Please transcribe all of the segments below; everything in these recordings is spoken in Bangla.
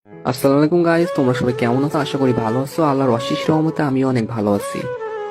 আসসালামু আলাইকুম গাইস, তোমরা সবাই কেমন আছো? আশা করি ভালো আছো। আল্লাহর অশেষ রহমতে আমিও অনেক ভালো আছি।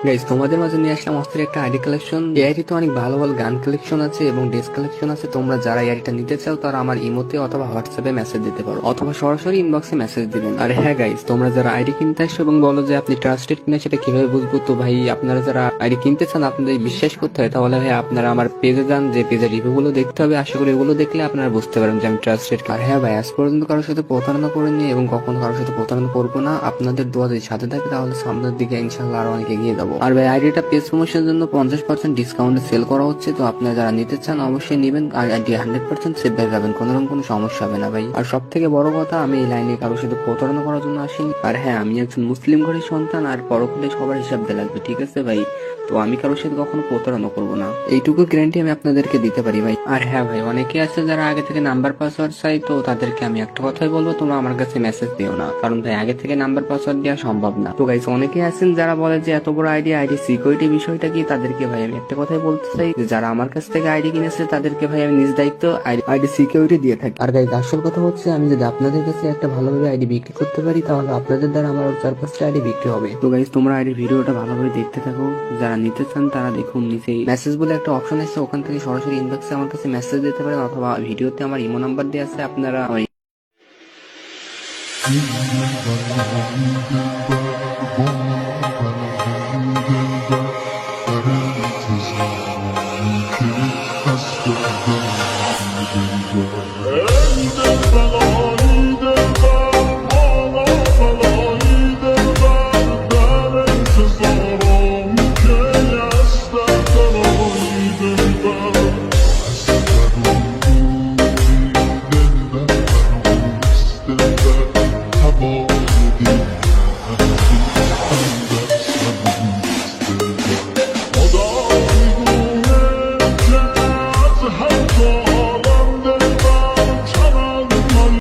গাইস, তোমাদের মাঝে নিয়ে আসলাম অস্থির একটা আইডি কালেকশন। এই আইডিতে অনেক ভালো ভালো গান কালেকশন আছে এবং ড্রেস কালেকশন আছে। তোমরা যারা এই আইডিটা নিতে চাও তারা আমার ইমোতে অথবা হোয়াটসঅ্যাপে মেসেজ দিতে পারো অথবা সরাসরি ইনবক্সে মেসেজ দিবেন। আর হ্যাঁ গাইস, তোমরা যারা আইডি কিনতে আসছো এবং বলো যে আপনি ট্রাস্টেড কিনা সেটা কিভাবে বুঝবো, তো ভাই আপনারা যারা আইডি কিনতে চান আপনাদের বিশ্বাস করতে হয়, তাহলে ভাই আপনারা আমার পেজে যান, যে পেজের রিভিউ গুলো দেখতে হবে। আশা করি এগুলো দেখলে আপনারা বুঝতে পারেন যে আমি ট্রাস্টেড। আর হ্যাঁ ভাই, আজ পর্যন্ত কারোর সাথে প্রতারণা করিনি এবং কখনো কারোর সাথে প্রতারণা করবো না। আপনাদের দোয়া যদি সাথে থাকে তাহলে সামনের দিকে ইনশাল্লাহ আরো অনেক এগিয়ে যাবো। আর ভাই, আইডিটা পেজ প্রমোশনের জন্য 50% ডিসকাউন্টে সেল করা হচ্ছে, তো আপনারা যারা নিতে চান অবশ্যই নেবেন। আর আইডি 100% সেভ হয়ে যাবেন, কোনোরকম কোনো সমস্যা হবে না ভাই। আর সব থেকে বড় কথা, আমি এই লাইনে কারোর সাথে প্রতারণা করার জন্য আসিনি। আর হ্যাঁ, আমি একজন মুসলিম ঘরের সন্তান, আর পরকালে সবার হিসাব দিয়ে লাগবে, ঠিক আছে ভাই? তো আমি কারোর সাথে কখনো প্রতারণা করবো না, এইটুকু গ্যারান্টি আমি আপনাদেরকে দিতে পারি ভাই। আর হ্যাঁ ভাই, অনেকে আছে যারা আগে থেকে নাম্বার পাসওয়ার্ড চাই, তো তাদেরকে আমি একটা কথাই বলবো, তোমরা আমার কাছে মেসেজ দিও না, কারণ ভাই আগে থেকে নাম্বার পাসওয়ার্ড দেওয়া সম্ভব না। তো গাইস, অনেকে আছেন যারা বলে যে এত বড় আইডি সিকিউরিটি বিষয়টা কি, তাদেরকে ভাই আমি একটা কথাই বলতে চাই যে যারা আমার কাছ থেকে আইডি কিনেছে তাদেরকে ভাই আমি নিজ দায়িত্ব আইডি সিকিউরিটি দিয়ে থাকি। আর গাইস, আসল কথা হচ্ছে আমি যদি আপনাদের কাছে একটা ভালোভাবে আইডি বিক্রি করতে পারি তাহলে আপনাদের দ্বারা আমার 4-5টা আইডি বিক্রি হবে। তো গাইস, তোমরা আইডি ভিডিওটা ভালোভাবে দেখতে থাকো। যারা নিতে চান তারা দেখুন, নিচেই মেসেজ বলে একটা অপশন আছে, ওখান থেকে সরাসরি ইনবক্সে আমার কাছে মেসেজ দিতে পারেন অথবা ভিডিওতে আমার ইমো নাম্বার দেওয়া আছে, আপনারা